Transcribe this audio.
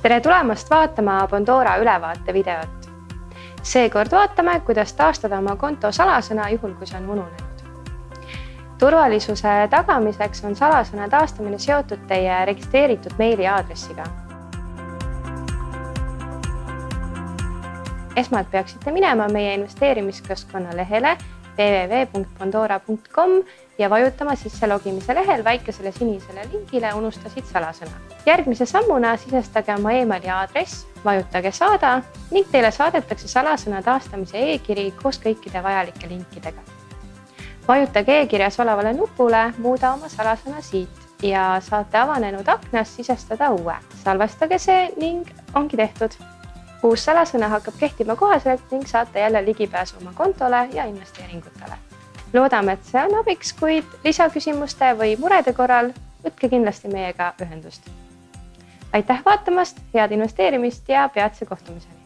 Tere tulemast vaatama Pandora ülevaate videot. Seekord vaatame, kuidas taastada oma konto salasõna juhul, kui see on ununenud. Turvalisuse tagamiseks on salasõna taastamine seotud teie registreeritud meiliaadressiga. Esmalt peaksite minema meie investeerimiskeskkonna lehele www.pandora.com ja vajutama sisse logimise lehel väikesele sinisele lingile unustasid salasõna. Järgmise sammuna sisestage oma emaili aadress, vajutage saada ning teile saadetakse salasõna taastamise e-kiri koos kõikide vajalike linkidega. Vajutage e-kirjas olevale nupule muuda oma salasõna siit ja saate avanenud aknas sisestada uue. Salvestage see ning ongi tehtud. Uus salasõna hakkab kehtima kohaselt ning saate jälle ligipääsu oma kontole ja investeeringutele. Loodame, et see on abiks, kuid lisaküsimuste või murede korral võtke kindlasti meiega ühendust. Aitäh vaatamast, head investeerimist ja peatse kohtumiseni!